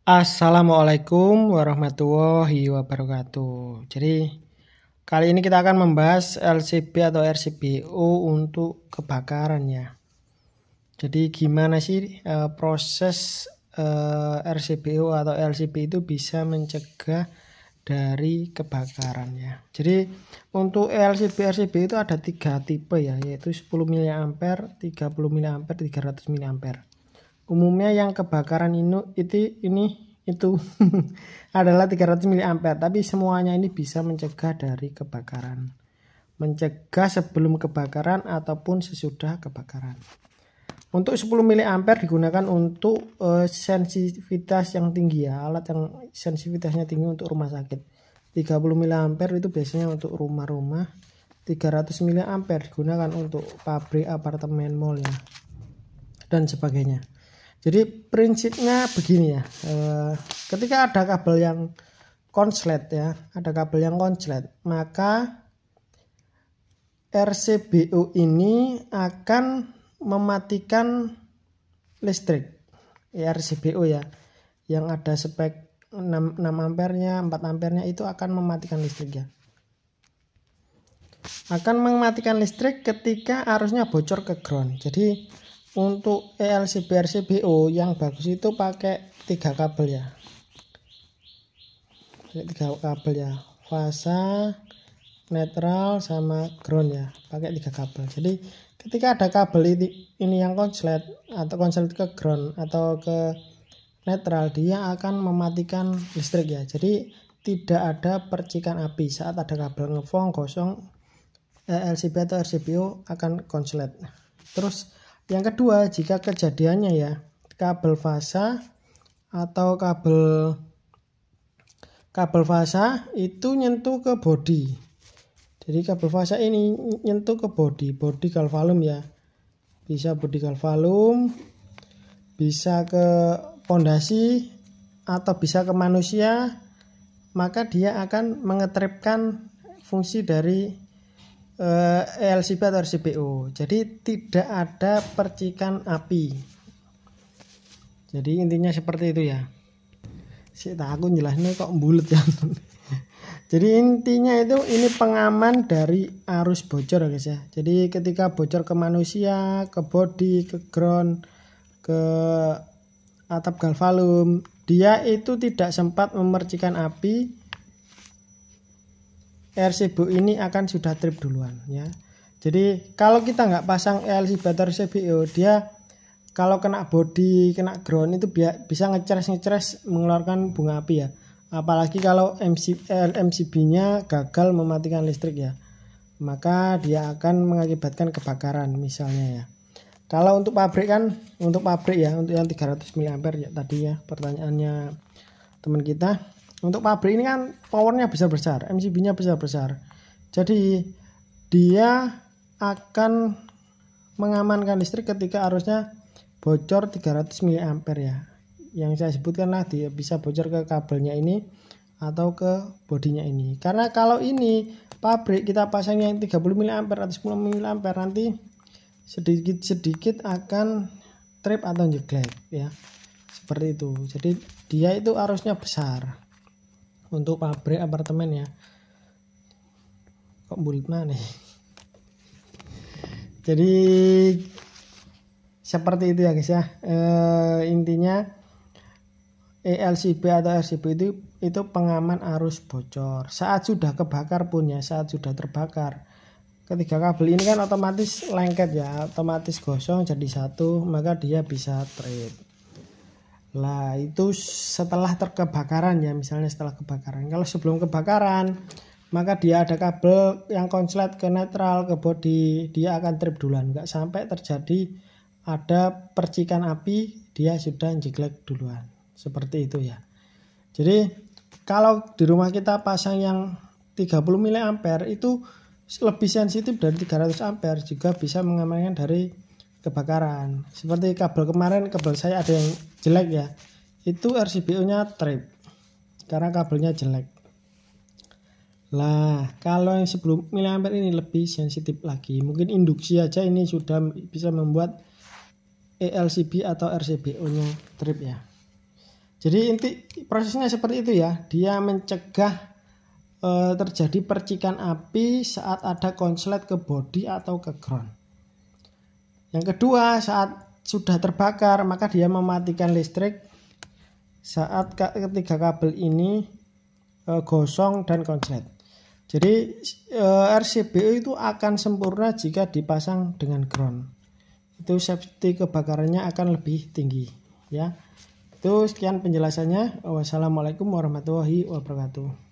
Assalamualaikum warahmatullahi wabarakatuh. Jadi kali ini kita akan membahas LCB atau RCBO untuk kebakaran ya. Jadi gimana sih proses RCBO atau LCB itu bisa mencegah dari kebakaran ya. Jadi untuk LCB RCB itu ada 3 tipe ya, yaitu 10 mA, 30 mA, 300 mA. Umumnya yang kebakaran itu adalah 300 mA, tapi semuanya ini bisa mencegah dari kebakaran. Mencegah sebelum kebakaran ataupun sesudah kebakaran. Untuk 10 mA digunakan untuk sensitivitas yang tinggi ya, alat yang sensitivitasnya tinggi untuk rumah sakit. 30 mA itu biasanya untuk rumah-rumah. 300 mA digunakan untuk pabrik, apartemen, mall ya, dan sebagainya. Jadi prinsipnya begini ya, ketika ada kabel yang konslet ya, maka RCBO ini akan mematikan listrik. RCBO ya, yang ada spek 6 ampernya, 4 ampernya itu akan mematikan listrik ya. Akan mematikan listrik ketika arusnya bocor ke ground. Jadi untuk LCB RCBO yang bagus itu pakai 3 kabel ya. Pakai 3 kabel ya. Fasa, netral sama ground ya. Pakai 3 kabel. Jadi ketika ada kabel ini yang konslet atau konslet ke ground atau ke netral, dia akan mematikan listrik ya. Jadi tidak ada percikan api saat ada kabel ngefong kosong. LCB atau RCBO akan konslet. Terus yang kedua, jika kejadiannya ya kabel fasa atau kabel fasa itu nyentuh ke bodi. Jadi kabel fasa ini nyentuh ke bodi galvalum ya. Bisa bodi galvalum, bisa ke pondasi atau bisa ke manusia, maka dia akan mengetripkan fungsi dari LCB atau RCBO. Jadi tidak ada percikan api. Jadi intinya seperti itu ya. Aku jelasnya kok bulet ya. Jadi intinya itu ini pengaman dari arus bocor ya guys ya. Jadi ketika bocor ke manusia, ke bodi, ke ground, ke atap galvalum, dia itu tidak sempat memercikan api. RCBO ini akan sudah trip duluan ya. Jadi kalau kita nggak pasang LCB atau RCBO, dia kalau kena bodi, kena ground itu bisa ngecres mengeluarkan bunga api ya. Apalagi kalau MCB-nya gagal mematikan listrik ya, maka dia akan mengakibatkan kebakaran misalnya ya. Kalau untuk pabrik untuk yang 300 mA ya tadi ya pertanyaannya teman kita. Untuk pabrik ini kan powernya besar-besar, MCB-nya besar-besar. Jadi dia akan mengamankan listrik ketika arusnya bocor 300 mA ya. Yang saya sebutkan lah, dia bisa bocor ke kabelnya ini atau ke bodinya ini. Karena kalau ini pabrik kita pasangnya yang 30 mA atau 10 mA nanti sedikit-sedikit akan trip atau jeglek ya. Seperti itu. Jadi dia itu arusnya besar. Untuk pabrik, apartemen ya. Kok bulat mana nih? Jadi seperti itu ya guys ya. Intinya LCB atau RCB itu pengaman arus bocor. Saat sudah kebakar pun ya, saat sudah terbakar. Ketika kabel ini kan otomatis lengket ya, otomatis gosong jadi satu, maka dia bisa trip. Lah itu setelah terkebakaran ya, misalnya setelah kebakaran. Kalau sebelum kebakaran maka dia ada kabel yang konslet ke netral, ke bodi, dia akan trip duluan. Nggak sampai terjadi ada percikan api, dia sudah jeglek duluan. Seperti itu ya. Jadi kalau di rumah kita pasang yang 30 mA itu lebih sensitif dari 300 ampere, juga bisa mengamankan dari kebakaran. Seperti kabel kemarin, kabel saya ada yang jelek ya, itu RCBO-nya trip karena kabelnya jelek. Lah kalau yang 10 mA ini lebih sensitif lagi, mungkin induksi aja ini sudah bisa membuat LCB atau RCBO-nya trip ya. Jadi inti prosesnya seperti itu ya. Dia mencegah terjadi percikan api saat ada konslet ke bodi atau ke ground. Yang kedua, saat sudah terbakar maka dia mematikan listrik saat ketiga kabel ini gosong dan konslet. Jadi RCBO itu akan sempurna jika dipasang dengan ground. Itu safety kebakarannya akan lebih tinggi ya. Itu sekian penjelasannya. Wassalamualaikum warahmatullahi wabarakatuh.